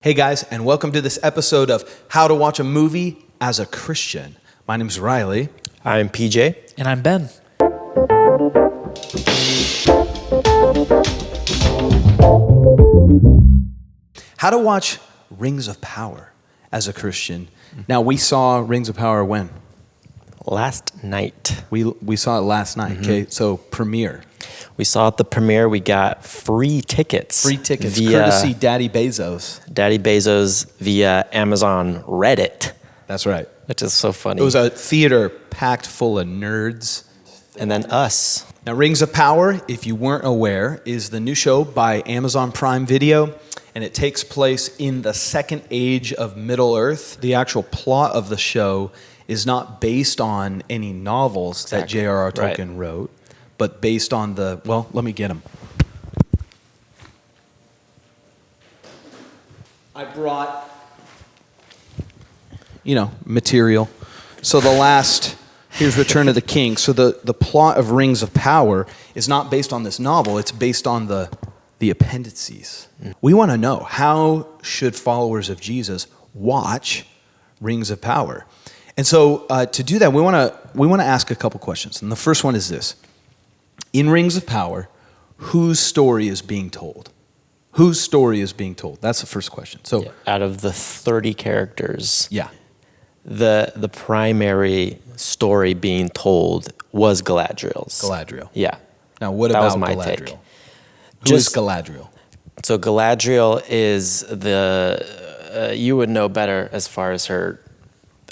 Hey guys, and welcome to this episode of How to Watch a Movie as a Christian. My name's Riley. I'm PJ. And I'm Ben. How to watch Rings of Power as a Christian. Now, we saw Rings of Power when? Last night. We saw it last night, okay? So, premiere. We saw at the premiere. We got free tickets. Free tickets, via courtesy Daddy Bezos. Daddy Bezos via Amazon Reddit, That's right. which is so funny. It was a theater packed full of nerds. And then us. Now, Rings of Power, if you weren't aware, is the new show by Amazon Prime Video, and it takes place in the second age of Middle-earth. The actual plot of the show is not based on any novels that J.R.R. Tolkien wrote, but based on let me get them. I brought, material. So here's Return of the King. So the plot of Rings of Power is not based on this novel. It's based on the appendices. We want to know, how should followers of Jesus watch Rings of Power? And so to do that, we want to ask a couple questions. And the first one is this. In Rings of Power, whose story is being told? Whose story is being told? That's the first question. So Out of the 30 characters, yeah. the primary story being told was Galadriel's. Galadriel. Yeah. Now, what That about was my Galadriel? take. Who is Galadriel? So Galadriel is you would know better as far as her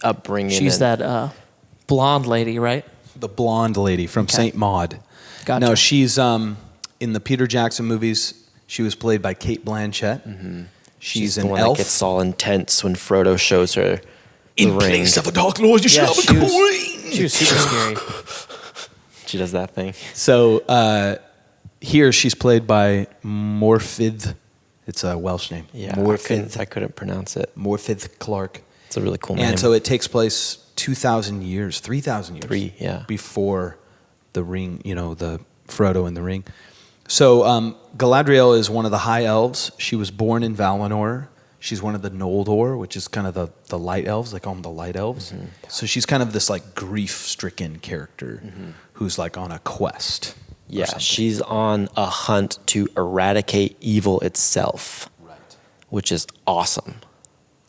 upbringing. She's that blonde lady, right? The blonde lady from St. Maud. Gotcha. No, she's in the Peter Jackson movies. She was played by Cate Blanchett. Mm-hmm. She's the an one elf. that gets all intense when Frodo shows her the In ring. place of a dark lord, you shall have a queen. She was super scary. She does that thing. So here she's played by Morfydd. It's a Welsh name. Yeah, Morfydd. I couldn't pronounce it. Morfydd Clark. It's a really cool name. And so it takes place 2,000 years, 3,000 years. Before the ring, the Frodo and the ring. So Galadriel is one of the high elves. She was born in Valinor. She's one of the Noldor, which is kind of the light elves. They call them the light elves. Mm-hmm. So she's kind of this like grief-stricken character who's like on a quest. Yeah, she's on a hunt to eradicate evil itself, which is awesome.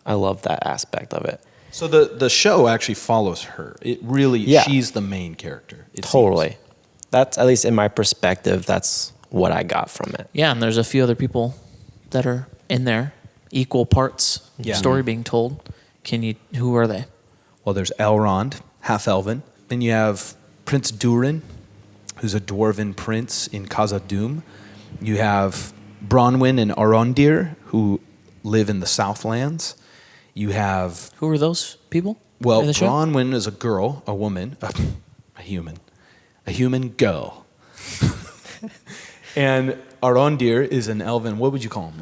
I love that aspect of it. So the show actually follows her. It really, she's the main character. Totally. That's, at least in my perspective, that's what I got from it. Yeah, and there's a few other people that are in there, equal parts story being told. Who are they? Well, there's Elrond, half-elven. Then you have Prince Durin, who's a dwarven prince in Khazad-dûm. You have Bronwyn and Arondir, who live in the Southlands. You have... Who are those people? Well, in the show? Bronwyn is a girl, a woman, a human girl. And Arondir is an elven, what would you call him?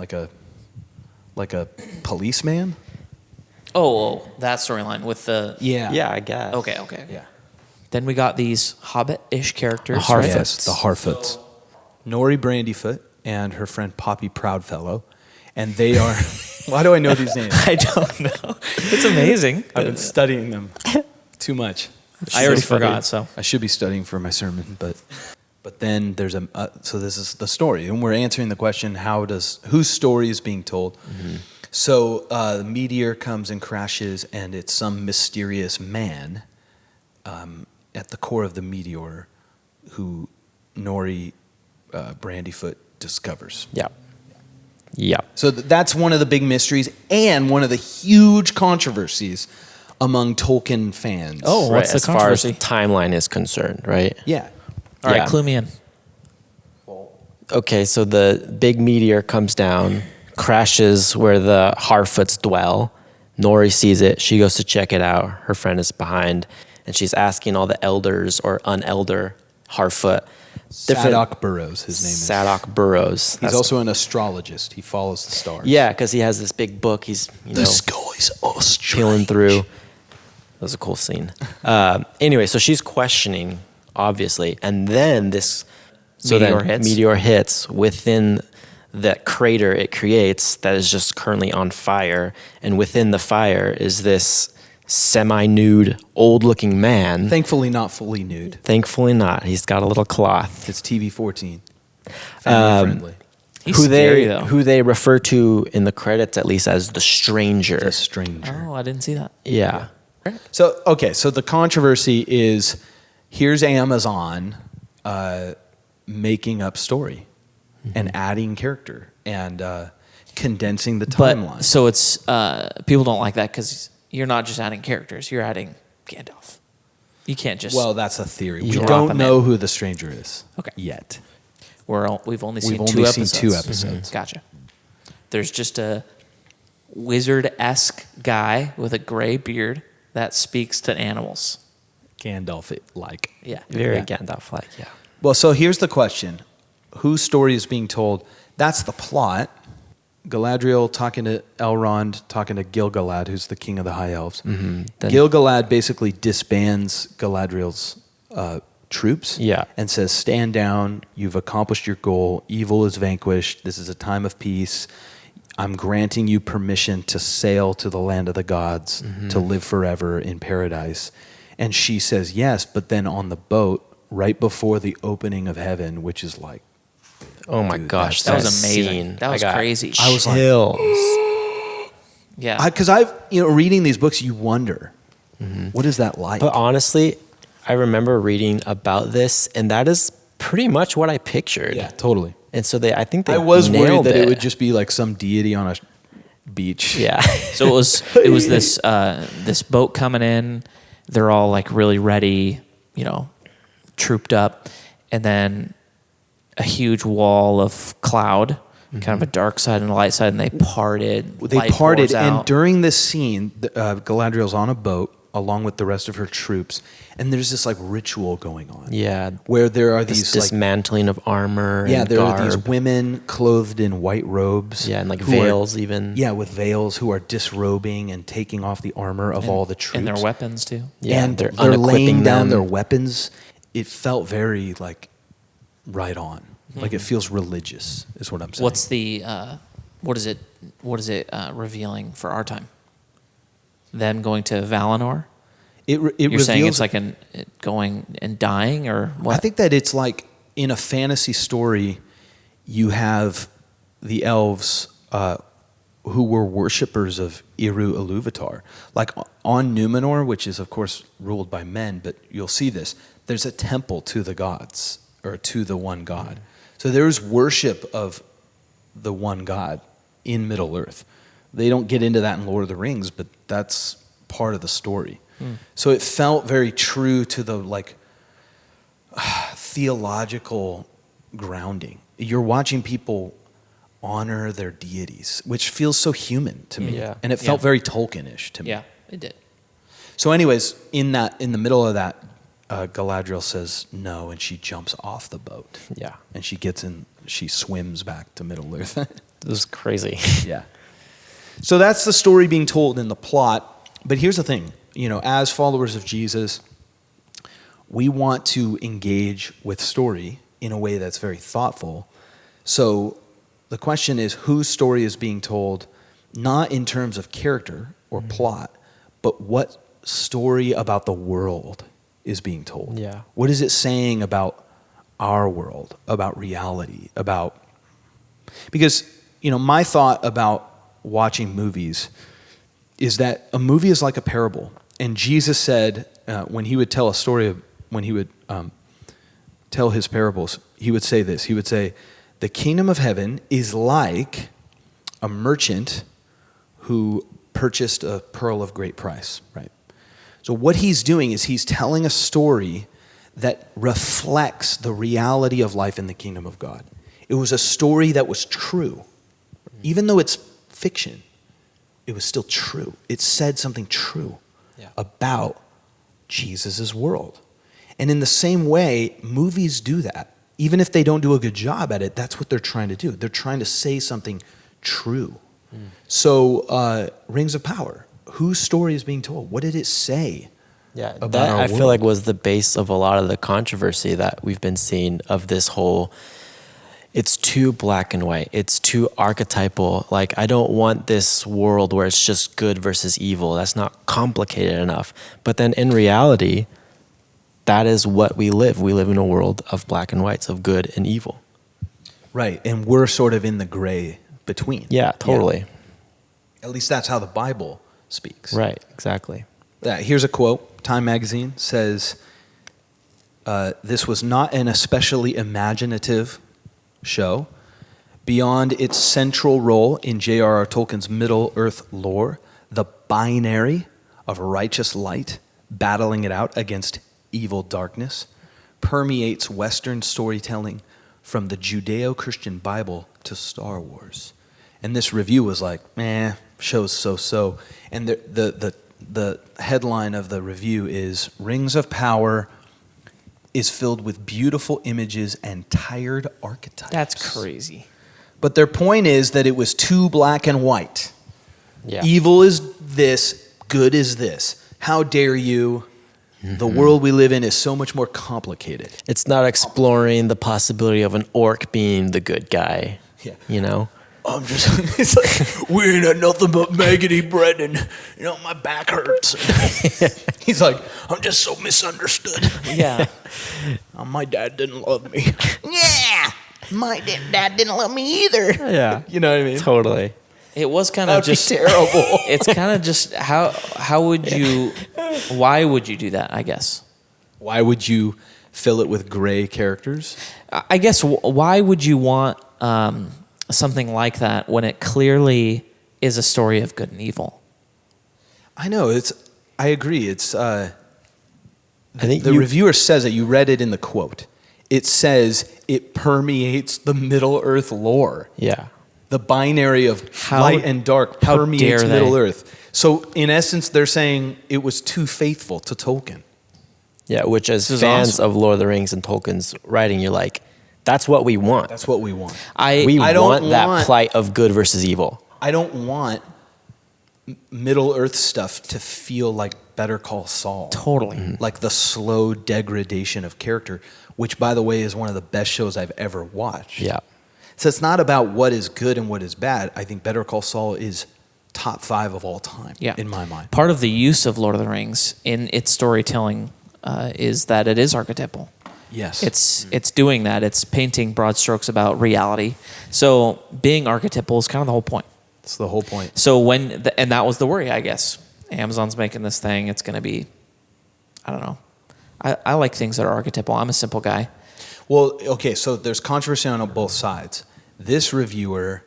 Like a policeman? Oh, that storyline with the... Yeah, I guess. Okay. Yeah. Then we got these Hobbit-ish characters. Harfoots. Yes, the Harfoots. Nori Brandyfoot and her friend Poppy Proudfellow. And they are... Why do I know these names? I don't know. It's amazing. I've been studying them too much. I already forgot, so... I should be studying for my sermon, but then there's so this is the story, and we're answering the question, whose story is being told? Mm-hmm. So the meteor comes and crashes, and it's some mysterious man at the core of the meteor who Nori Brandyfoot discovers. Yeah. So that's one of the big mysteries and one of the huge controversies among Tolkien fans. Oh, what's the as far as controversy? the timeline is concerned, right? Yeah. All right, clue me in. Okay, so the big meteor comes down, crashes where the Harfoots dwell. Nori sees it. She goes to check it out. Her friend is behind, and she's asking all the elders or unelder Harfoot. Sadok Burrows, his name is. Sadok Burrows. He's also an astrologist. He follows the stars. Yeah, because he has this big book. He's The skies are strange. peeling through. That was a cool scene. Anyway, so she's questioning, obviously, and then meteor hits within that crater it creates that is just currently on fire. And within the fire is this semi-nude, old-looking man. Thankfully, not fully nude. Thankfully not. He's got a little cloth. It's TV-14. Family friendly. He's scary, though. Who they refer to in the credits, at least, as the stranger. The stranger. Oh, I didn't see that. Yeah. So the controversy is, here's Amazon making up story and adding character and condensing the timeline. But so it's people don't like that because you're not just adding characters; you're adding Gandalf. You can't just. Well, that's a theory. We drop don't him know in. who the stranger is Okay. yet. We've only seen We've two only episodes. seen 2 episodes. Gotcha. There's just a wizard-esque guy with a gray beard that speaks to animals. Gandalf-like. Yeah. Very Yeah. Gandalf-like, yeah. Well, so here's the question. Whose story is being told? That's the plot. Galadriel talking to Elrond, talking to Gil-galad, who's the king of the High Elves. Then- Gil-galad basically disbands Galadriel's troops Yeah. and says, stand down, you've accomplished your goal, evil is vanquished, this is a time of peace. I'm granting you permission to sail to the land of the gods, to live forever in paradise. And she says yes, but then on the boat, right before the opening of heaven, which is like, Oh my Dude, gosh, that was that amazing. scene. That was I got crazy. I was like, chills. Yeah. because reading these books, you wonder, what is that like? But honestly, I remember reading about this, and that is pretty much what I pictured. yeah, totally. And so I think they I was worried nailed that it would just be like some deity on a beach. Yeah. So it was this this boat coming in. They're all like really ready, trooped up, and then a huge wall of cloud, kind of a dark side and a light side, and they parted. They light parted, pours and out. during this scene, Galadriel's on a boat along with the rest of her troops, and there's this like ritual going on. Yeah. Where there are This these like dismantling of armor and there garb. are these women clothed in white robes. Yeah, and like who are- veils even. Yeah, with veils, who are disrobing and taking off the armor of all the troops. and their weapons too. Yeah, and they're they're laying unequipping down them. their weapons. It felt very like right on. Like it feels religious, is what I'm saying. What's the what is it revealing for our time? Them going to Valinor? it You're saying reveals- it's like going and dying, or what? I think that it's like in a fantasy story, you have the elves who were worshippers of Eru Ilúvatar. Like on Numenor, which is of course ruled by men, but you'll see this. There's a temple to the gods, or to the one God. So there's worship of the one God in Middle Earth. They don't get into that in Lord of the Rings, but that's part of the story. So it felt very true to the like theological grounding. You're watching people honor their deities, which feels so human to me. Yeah. And it felt Yeah. very Tolkien-ish to me. Yeah, it did. So anyways, in the middle of that, Galadriel says no, and she jumps off the boat. Yeah. And she swims back to Middle Earth. It was crazy. Yeah. So that's the story being told in the plot. But here's the thing, as followers of Jesus, we want to engage with story in a way that's very thoughtful. So the question is, whose story is being told, not in terms of character or plot, but what story about the world is being told? Yeah. What is it saying about our world, about reality, because, my thought about watching movies is that a movie is like a parable. And Jesus said, when he would tell a story, when he would tell his parables, he would say this. He would say, the kingdom of heaven is like a merchant who purchased a pearl of great price, right? So what he's doing is he's telling a story that reflects the reality of life in the kingdom of God. It was a story that was true. Even though it's fiction, it was still true. It said something true about Jesus' world. And in the same way, movies do that. Even if they don't do a good job at it, that's what they're trying to do. They're trying to say something true. So, Rings of Power, whose story is being told? What did it say? Yeah, about that our I feel world? like was the base of a lot of the controversy that we've been seeing of this whole. It's too black and white. It's too archetypal. Like, I don't want this world where it's just good versus evil. That's not complicated enough. But then in reality, that is what we live. We live in a world of black and whites, of good and evil. Right. And we're sort of in the gray between. Yeah, totally. At least that's how the Bible speaks. Right, exactly. Here's a quote. Time magazine says, this was not an especially imaginative show. Beyond its central role in J.R.R. Tolkien's Middle-earth lore, the binary of righteous light battling it out against evil darkness permeates Western storytelling from the Judeo-Christian Bible to Star Wars. And this review was like, show's so-so. And the headline of the review is, Rings of Power is filled with beautiful images and tired archetypes. That's crazy. But their point is that it was too black and white. Yeah. Evil is this, good is this. How dare you? Mm-hmm. The world we live in is so much more complicated. It's not exploring the possibility of an orc being the good guy. Yeah. You know? I'm just, it's like, we ain't had nothing but maggoty bread and, my back hurts. He's like, I'm just so misunderstood. Yeah. My dad didn't love me. Yeah. My dad didn't love me either. Yeah. You know what I mean? Totally. It was kind of just terrible. It's kind of just how would you, why would you do that, I guess? Why would you fill it with gray characters? I guess why would you want something like that when it clearly is a story of good and evil? I know, I agree. It's I think the reviewer says it. You read it in the quote. It says it permeates the Middle-earth lore. Yeah. The binary of light and dark permeates Middle-earth. So in essence, they're saying it was too faithful to Tolkien. Yeah, which as fans of Lord of the Rings and Tolkien's writing, you're like, that's what we want. That's what we want. We want that plight of good versus evil. I don't want Middle-earth stuff to feel like Better Call Saul. Totally. Mm-hmm. Like the slow degradation of character, which, by the way, is one of the best shows I've ever watched. Yeah. So it's not about what is good and what is bad. I think Better Call Saul is top 5 of all time, in my mind. Part of the use of Lord of the Rings in its storytelling is that it is archetypal. Yes. It's doing that. It's painting broad strokes about reality. So being archetypal is kind of the whole point. That's the whole point. So and that was the worry, I guess. Amazon's making this thing. It's going to be, I don't know. I like things that are archetypal. I'm a simple guy. Well, okay, so there's controversy on both sides. This reviewer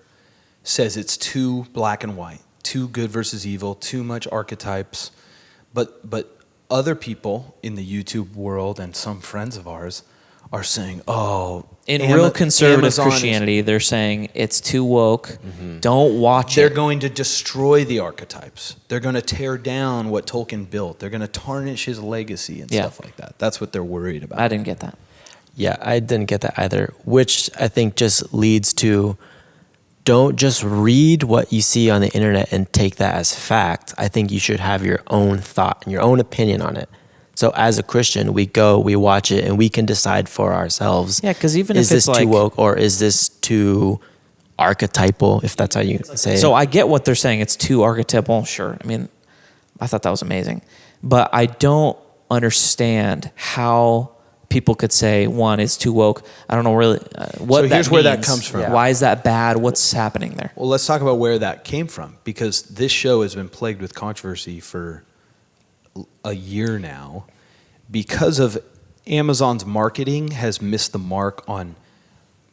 says it's too black and white, too good versus evil, too much archetypes. But other people in the YouTube world and some friends of ours are saying, in real conservative Christianity, they're saying it's too woke. Mm-hmm. Don't watch it. They're going to destroy the archetypes. They're going to tear down what Tolkien built. They're going to tarnish his legacy and stuff like that. That's what they're worried about. I didn't get that. Yeah, I didn't get that either, which I think just leads to don't just read what you see on the internet and take that as fact. I think you should have your own thought and your own opinion on it. So as a Christian, we watch it, and we can decide for ourselves. Yeah, because even if it's is this too woke or is this too archetypal, if that's how you say it. So I get what they're saying. It's too archetypal. Sure. I mean, I thought that was amazing. But I don't understand how people could say one is too woke. I don't know really what that means. So here's where that comes from. Yeah. Why is that bad? What's happening there? Well, let's talk about where that came from, because this show has been plagued with controversy for a year now because of Amazon's marketing has missed the mark on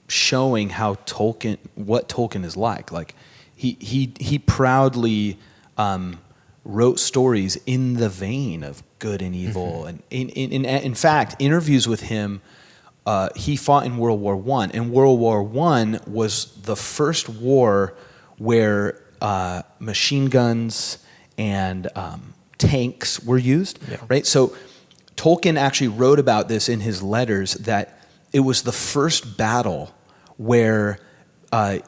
showing how what Tolkien is like. Like he proudly wrote stories in the vein of good and evil, and in fact, interviews with him. He fought in World War I, and World War I was the first war where machine guns and tanks were used, right? So Tolkien actually wrote about this in his letters, that it was the first battle where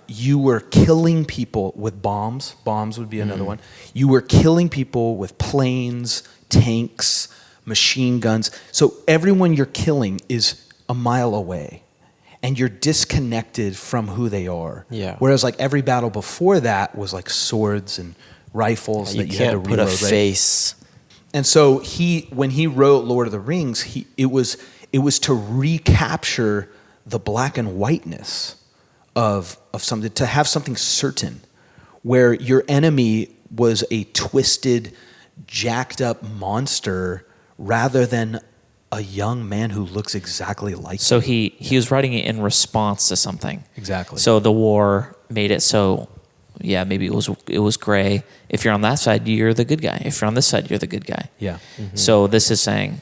you were killing people with bombs. Bombs would be another one. You were killing people with planes, tanks, machine guns. So everyone you're killing is a mile away. and you're disconnected from who they are. Yeah. Whereas like every battle before that was like swords and rifles You that you had to can't put a reload, right? face. And so when he wrote Lord of the Rings, it was to recapture the black and whiteness of something, to have something certain, where your enemy was a twisted, jacked up monster rather than a young man who looks exactly like So you. he was writing it in response to something. Exactly. So the war made it so, yeah, maybe it was gray. If you're on that side, you're the good guy. If you're on this side, you're the good guy. Yeah. So this is saying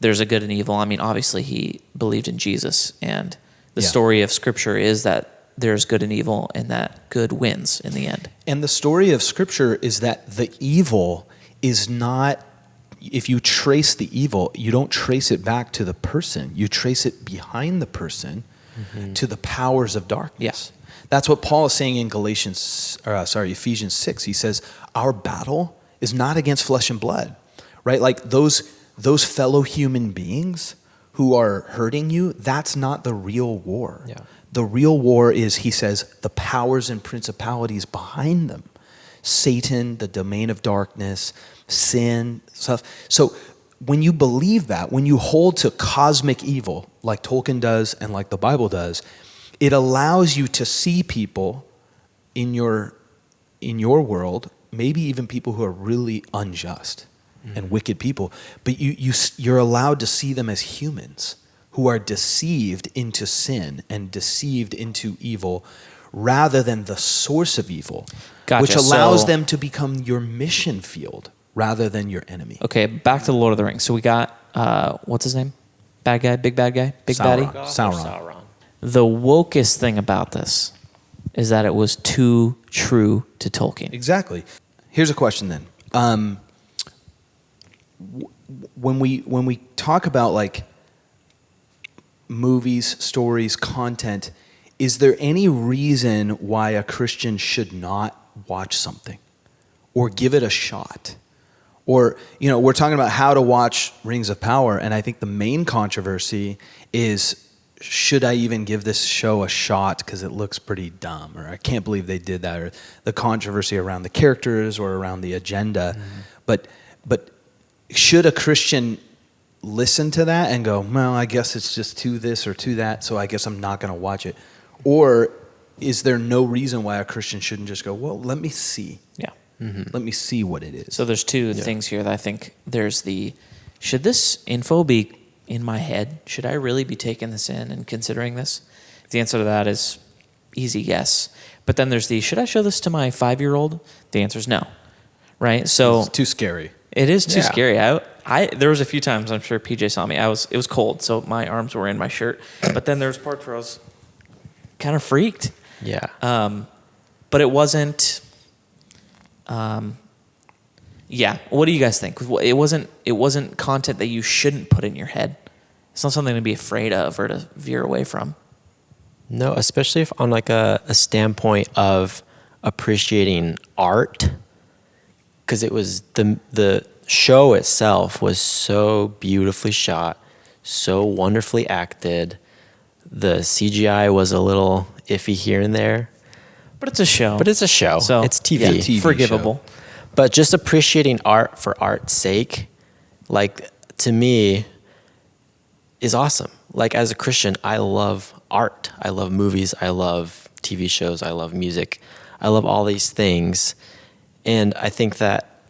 there's a good and evil. I mean, obviously he believed in Jesus, and the story of Scripture is that there's good and evil, and that good wins in the end. And the story of Scripture is that the evil is not, if you trace the evil, you don't trace it back to the person. You trace it behind the person to the powers of darkness. Yeah. That's what Paul is saying in Ephesians 6. He says, our battle is not against flesh and blood, right? Like those fellow human beings who are hurting you, that's not the real war. Yeah. The real war is, he says, the powers and principalities behind them. Satan, the domain of darkness, sin, stuff. So when you believe that, when you hold to cosmic evil, like Tolkien does and like the Bible does, it allows you to see people in your world, maybe even people who are really unjust and wicked people, but you're allowed to see them as humans who are deceived into sin and deceived into evil rather than the source of evil, Gotcha. which allows So- them to become your mission field rather than your enemy. Okay, back to the Lord of the Rings. So we got, what's his name? Bad guy, big baddie? Sauron. The wokest thing about this is that it was too true to Tolkien. Exactly. Here's a question then. When we talk about like movies, stories, content, is there any reason why a Christian should not watch something or give it a shot? Or, we're talking about how to watch Rings of Power, and I think the main controversy is, should I even give this show a shot because it looks pretty dumb, or I can't believe they did that, or the controversy around the characters or around the agenda. But should a Christian listen to that and go, well, I guess it's just to this or to that, so I guess I'm not going to watch it? Or is there no reason why a Christian shouldn't just go, well, let me see. Yeah. Let me see what it is. So there's two things here that I think there's should this info be in my head? Should I really be taking this in and considering this? The answer to that is easy yes. But then there's should I show this to my 5-year-old? The answer is no. Right? So It's too scary. it is too Yeah. scary. There was a few times, I'm sure PJ saw me. It was cold, so my arms were in my shirt. But then there's parts where I was kind of freaked. Yeah. But it wasn't. What do you guys think? It wasn't content that you shouldn't put in your head. It's not something to be afraid of or to veer away from. No, especially if on like a standpoint of appreciating art, because it was the show itself was so beautifully shot, so wonderfully acted. The CGI was a little iffy here and there, But it's a show. So it's TV. Yeah, TV forgivable. But just appreciating art for art's sake, like, to me, is awesome. Like, as a Christian, I love art. I love movies. I love TV shows. I love music. I love all these things. And I think that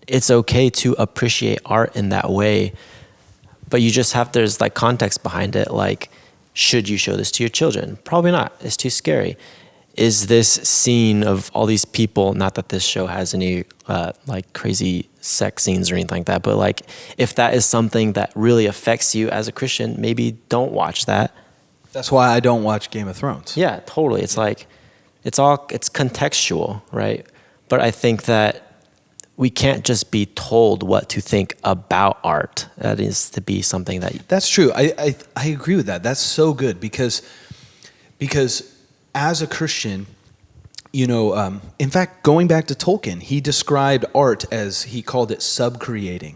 it's okay to appreciate art in that way. But you just there's like context behind it. Like, should you show this to your children? Probably not. It's too scary. Is this scene of all these people, not that this show has any like crazy sex scenes or anything like that, but like if that is something that really affects you as a Christian, maybe don't watch that. That's why I don't watch Game of Thrones. Yeah, totally. It's like, it's contextual, right? But I think that we can't just be told what to think about art. That is to be something that... That's true. I agree with that. That's so good because as a Christian, in fact, going back to Tolkien, he described art as, he called it subcreating.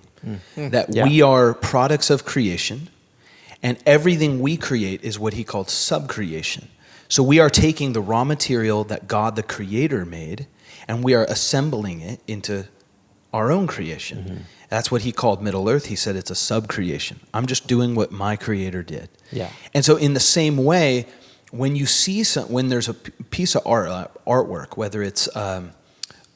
That we are products of creation, And everything we create is what he called subcreation. So we are taking the raw material that God the Creator made, and we are assembling it into our own creation. Mm-hmm. That's what he called Middle Earth. He said it's a subcreation. I'm just doing what my Creator did. Yeah. And so in the same way, when you see when there's a piece of artwork, whether it's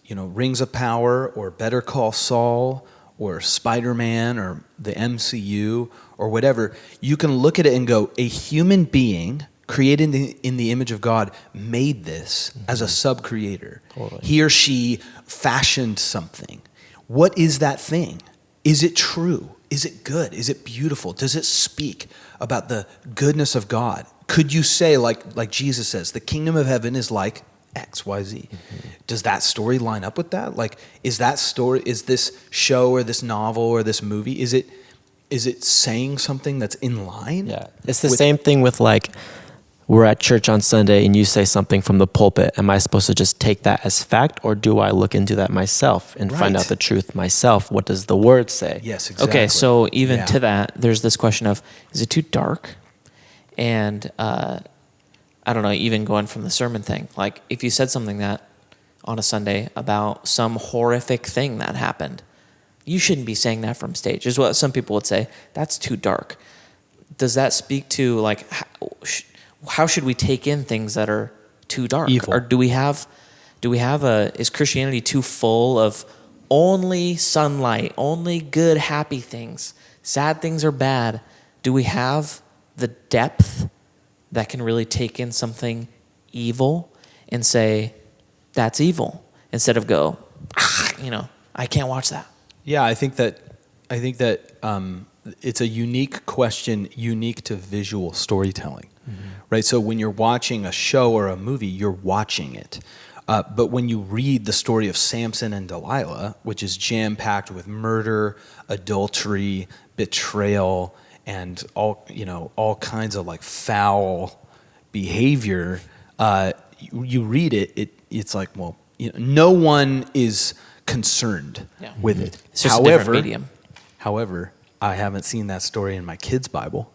Rings of Power or Better Call Saul or Spider-Man or the MCU or whatever, you can look at it and go, a human being created in the image of God made this as a sub-creator. Totally. He or she fashioned something. What is that thing? Is it true? Is it good? Is it beautiful? Does it speak about the goodness of God? Could you say, like Jesus says, the kingdom of heaven is like X, Y, Z? Mm-hmm. Does that story line up with that? Like, is this show or this novel or this movie, is it saying something that's in line? Yeah. It's the same thing with we're at church on Sunday and you say something from the pulpit. Am I supposed to just take that as fact, or do I look into that myself and find out the truth myself? What does the word say? Yes, exactly. Okay, so even to that, there's this question of, is it too dark? And I don't know, even going from the sermon thing, like if you said something that on a Sunday about some horrific thing that happened, you shouldn't be saying that from stage, is what some people would say. That's too dark. Does that speak to how should we take in things that are too dark? Evil. Or is Christianity too full of only sunlight, only good, happy things? Sad things are bad. Do we have the depth that can really take in something evil and say, that's evil, instead of go, I can't watch that? Yeah, I think that it's a unique question, unique to visual storytelling, right? So when you're watching a show or a movie, you're watching it. But when you read the story of Samson and Delilah, which is jam-packed with murder, adultery, betrayal, and all kinds of foul behavior, you read it, it's like, well, no one is concerned with it. It's just a different medium. However, I haven't seen that story in my kids' Bible.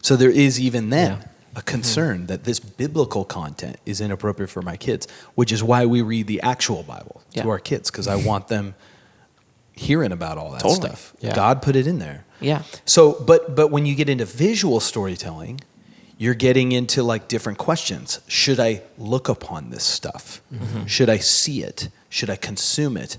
So there is even then a concern that this biblical content is inappropriate for my kids, which is why we read the actual Bible to our kids, because I want them hearing about all that stuff. Yeah. God put it in there. Yeah. So, but when you get into visual storytelling, you're getting into different questions. Should I look upon this stuff? Mm-hmm. Should I see it? Should I consume it?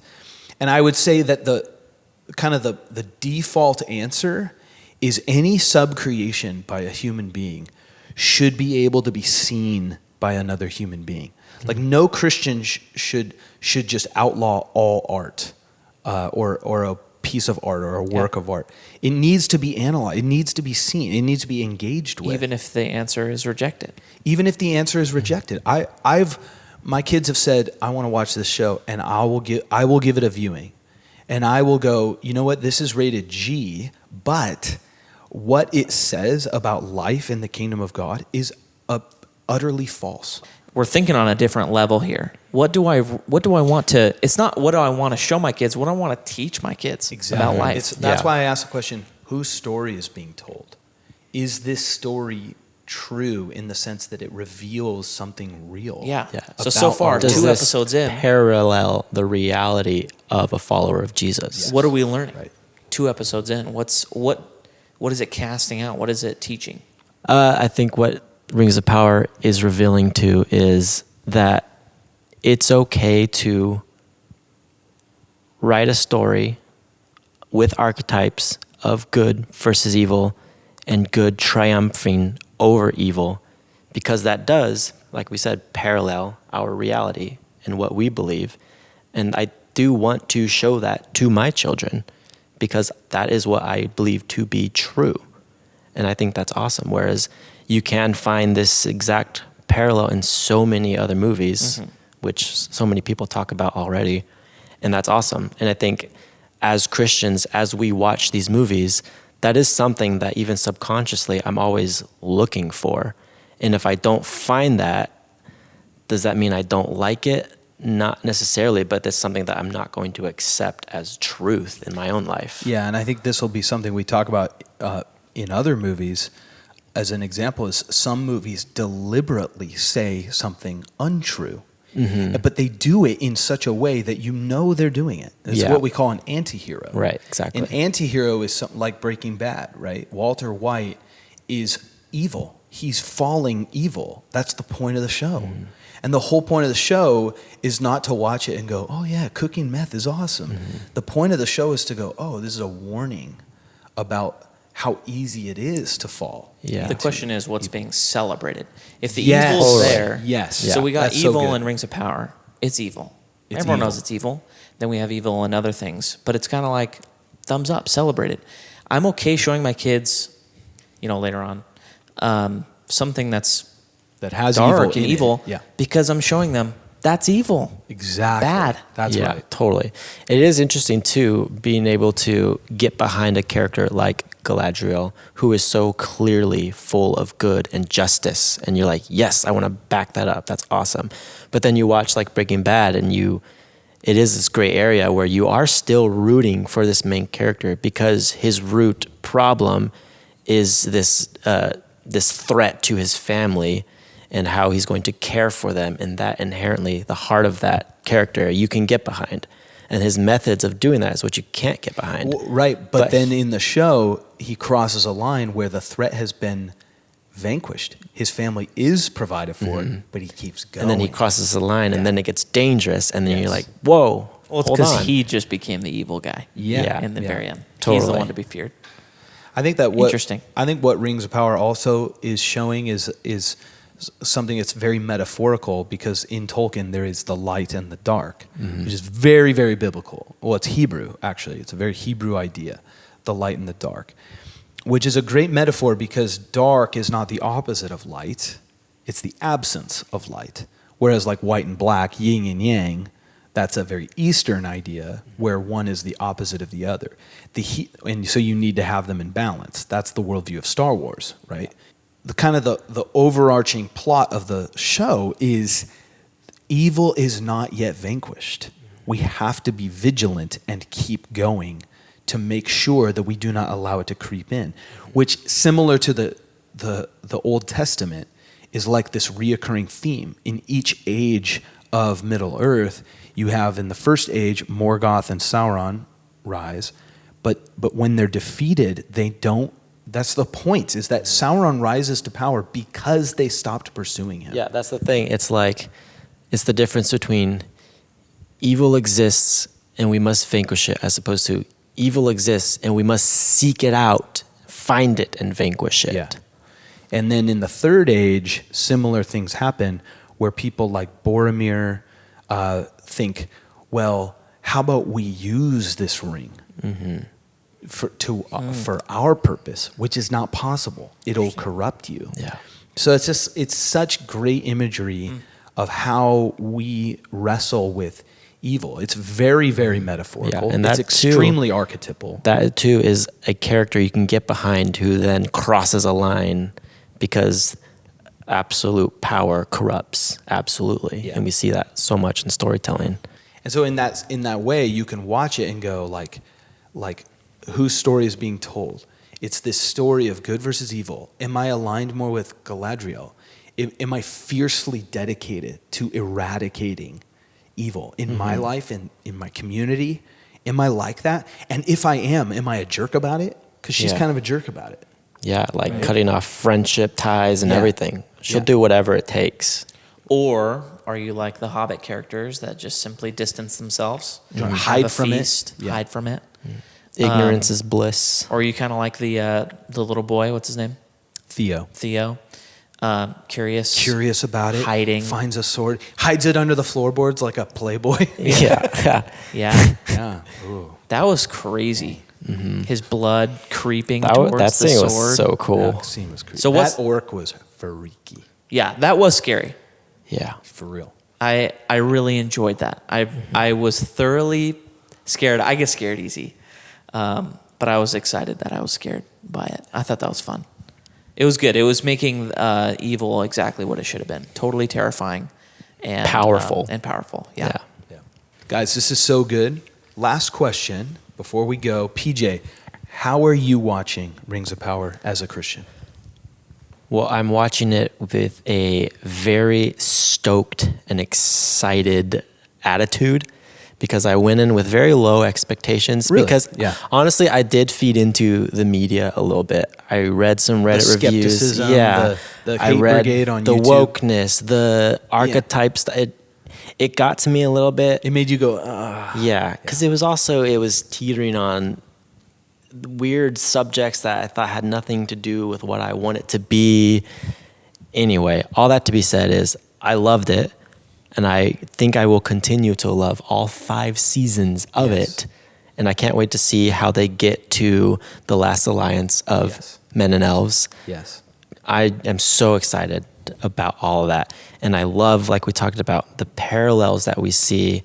And I would say that the default answer is any subcreation by a human being should be able to be seen by another human being. Mm-hmm. No Christian should just outlaw all art or a piece of art or a work of art. It needs to be analyzed. It needs to be seen. It needs to be engaged with. Even if the answer is rejected. Even if the answer is rejected. My kids have said, I want to watch this show, and I will give it a viewing. And I will go, you know what, this is rated G, but what it says about life in the kingdom of God is utterly false. We're thinking on a different level here. What do I want to? It's not what do I want to show my kids. What do I want to teach my kids about life? That's why I asked the question: whose story is being told? Is this story true in the sense that it reveals something real? Yeah. So far, does 2 episodes in, parallel the reality of a follower of Jesus. Yes. What are we learning? Right. 2 episodes in, what is it casting out? What is it teaching? I think what Rings of Power is revealing to is that it's okay to write a story with archetypes of good versus evil and good triumphing over evil, because that does, like we said, parallel our reality and what we believe. And I do want to show that to my children, because that is what I believe to be true. And I think that's awesome. Whereas you can find this exact parallel in so many other movies, which so many people talk about already. And that's awesome. And I think as Christians, as we watch these movies, that is something that even subconsciously I'm always looking for. And if I don't find that, does that mean I don't like it? Not necessarily, but that's something that I'm not going to accept as truth in my own life. Yeah, and I think this will be something we talk about in other movies, as an example, is some movies deliberately say something untrue. But they do it in such a way that you know they're doing it. It's what we call an anti-hero. Right, exactly. An anti-hero is something like Breaking Bad, right? Walter White is evil. He's falling evil. That's the point of the show. And the whole point of the show is not to watch it and go, oh yeah, cooking meth is awesome. The point of the show is to go, oh, this is a warning about how easy it is to fall. Yeah. The question is, what's being celebrated? If the Yes. evil's Totally. there, Yes. So we got That's so evil good. in Rings of Power. It's evil. It's Everyone evil. knows it's evil. Then we have evil in other things, but it's kind of like thumbs up, celebrate it. I'm okay showing my kids, later on, something that's That has dark evil and in evil, it. Yeah. because I'm showing them that's evil. Exactly. Bad. That's yeah, right. totally. It is interesting too, being able to get behind a character like Galadriel, who is so clearly full of good and justice, and you're like, yes, I want to back that up. That's awesome. But then you watch like Breaking Bad, and it is this gray area where you are still rooting for this main character because his root problem is this threat to his family and how he's going to care for them, and that inherently, the heart of that character, you can get behind. And his methods of doing that is what you can't get behind. Well, right, but then in the show, he crosses a line where the threat has been vanquished. His family is provided for, but he keeps going. And then he crosses the line, and then it gets dangerous, and then Yes. you're like, whoa, Well, it's hold because on. he just became the evil guy. Yeah. In the Yeah. very end, he's Totally. the one to be feared. I think that Interesting. I think what Rings of Power also is showing is something that's very metaphorical, because in Tolkien there is the light and the dark, which is very, very biblical. Well, it's Hebrew, actually. It's a very Hebrew idea, the light and the dark, which is a great metaphor because dark is not the opposite of light. It's the absence of light. Whereas like white and black, yin and yang, that's a very Eastern idea where one is the opposite of the other. And so you need to have them in balance. That's the worldview of Star Wars, right? The kind of the overarching plot of the show is evil is not yet vanquished. We have to be vigilant and keep going to make sure that we do not allow it to creep in, which, similar to the Old Testament, is like this reoccurring theme. In each age of Middle Earth, you have in the first age Morgoth and Sauron rise, but when they're defeated, they don't. That's the point, is that Sauron rises to power because they stopped pursuing him. Yeah, that's the thing. It's like, it's the difference between evil exists and we must vanquish it, as opposed to evil exists and we must seek it out, find it, and vanquish it. Yeah. And then in the third age, similar things happen where people like Boromir think, well, how about we use this ring for our purpose, which is not possible. It'll corrupt you. Yeah. So it's such great imagery of how we wrestle with evil. It's very, very metaphorical. Yeah, and it's that too- extremely archetypal. That too is a character you can get behind who then crosses a line because absolute power corrupts. Absolutely. Yeah. And we see that so much in storytelling. And so in that way, you can watch it and go like whose story is being told? It's this story of good versus evil. Am I aligned more with Galadriel? Am I fiercely dedicated to eradicating evil in my life and in my community? Am I like that? And if I am I a jerk about it? Because she's Yeah. kind of a jerk about it. Yeah, like cutting off friendship ties and Yeah. everything. She'll Yeah. do whatever it takes. Or are you like the Hobbit characters that just simply distance themselves, have Hide a from it. feast, Yeah. hide from it? Ignorance is bliss. Or are you kind of like the little boy? What's his name? Theo. Theo. Curious About it. Hiding. Finds a sword. Hides it under the floorboards like a playboy. Yeah. Yeah, Yeah. Ooh. that was crazy. His blood creeping That towards the scene sword. was so cool. That scene was creepy. So what's- that orc was freaky. Yeah, that was scary. Yeah. For real. I really enjoyed that. I was thoroughly scared. I get scared easy, but I was excited that I was scared by it. I thought that was fun. It was good. It was making evil exactly what it should have been. Totally terrifying and Powerful. Yeah. Yeah. Guys, this is so good. Last question before we go. PJ, How are you watching Rings of Power as a Christian? Well, I'm watching it with a very stoked and excited attitude because I went in with very low expectations. Really? Because honestly, I did feed into the media a little bit. I read some Reddit reviews. Skepticism, Yeah, the I hate read brigade on the YouTube. wokeness, the archetypes. It got to me a little bit. It made you go, Yeah, because it was teetering on weird subjects that I thought had nothing to do with what I want it to be. Anyway, all that to be said is I loved it, and I think I will continue to love all 5 seasons of it, and I can't wait to see how they get to the last alliance of men and elves. Yes. I am so excited about all of that, and I love, like we talked about, the parallels that we see.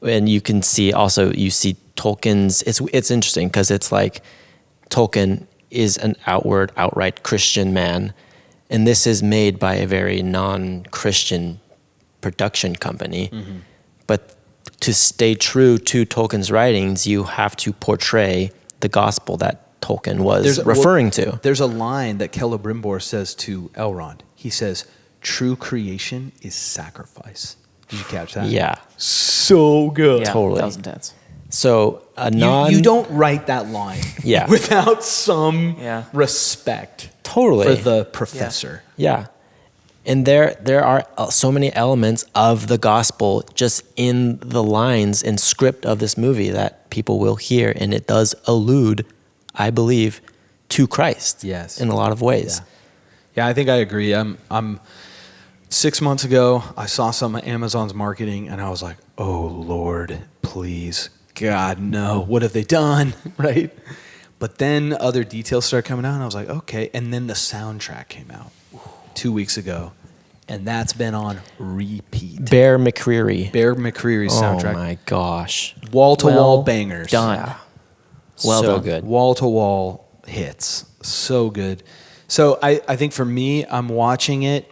And you can see also, you see Tolkien's, it's interesting because it's like Tolkien is an outright Christian man, and this is made by a very non-Christian production company. Mm-hmm. But to stay true to Tolkien's writings, you have to portray the gospel that Tolkien was referring to. There's a line that Celebrimbor says to Elrond. He says, "True creation is sacrifice." Did you catch that? Yeah. So good. Yeah, Totally. That was intense. So you don't write that line without some respect totally for the professor. Yeah. And there are so many elements of the gospel just in the lines and script of this movie that people will hear, and it does allude, I believe, to Christ. Yes. In a lot of ways. Yeah, I think I agree. I'm 6 months ago, I saw some of Amazon's marketing, and I was like, "Oh Lord, please, God, no! What have they done?" Right? But then other details started coming out, and I was like, "Okay." And then the soundtrack came out 2 weeks ago, and that's been on repeat. Bear McCreary's soundtrack. Oh my gosh! Wall-to-wall bangers. Done. Yeah. Well so done. good. Wall-to-wall hits. So good. So I think for me, I'm watching it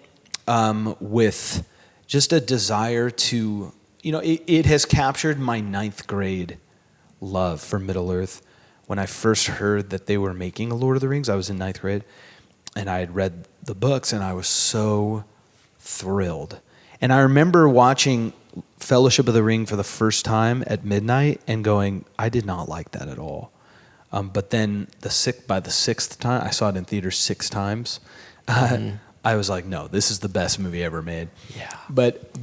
with just a desire to, it has captured my 9th grade love for Middle-earth. When I first heard that they were making a Lord of the Rings, I was in 9th grade, and I had read the books, and I was so thrilled. And I remember watching Fellowship of the Ring for the first time at midnight and going, I did not like that at all. But then by the 6th time, I saw it in theaters 6 times. I was like, no, this is the best movie ever made. Yeah. But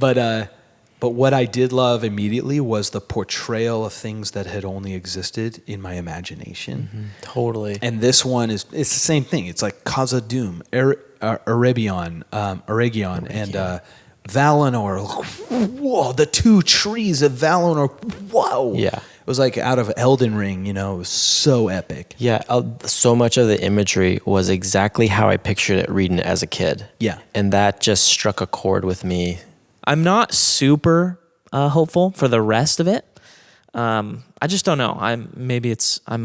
what I did love immediately was the portrayal of things that had only existed in my imagination. Mm-hmm. Totally. And this one it's the same thing. It's like Khazad-dûm, Eregion, and Valinor. Whoa, the 2 trees of Valinor. Whoa. Yeah. It was like out of Elden Ring, it was so epic. Yeah, so much of the imagery was exactly how I pictured it reading it as a kid. Yeah. And that just struck a chord with me. I'm not super hopeful for the rest of it. I just don't know. I'm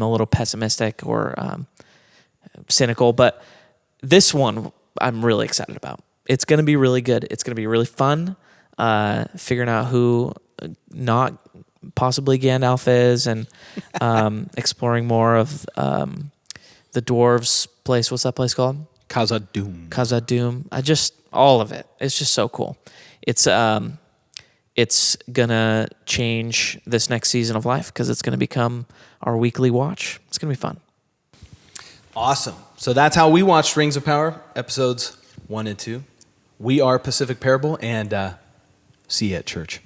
a little pessimistic or cynical, but this one I'm really excited about. It's going to be really good. It's going to be really fun. Figuring out who not possibly Gandalf is, and exploring more of the dwarves' place. What's that place called? Khazad-dûm. All of it. It's just so cool. It's gonna change this next season of life because it's gonna become our weekly watch. It's gonna be fun. Awesome. So that's how we watched Rings of Power, episodes 1 and 2. We are Pacific Parable, and see you at church.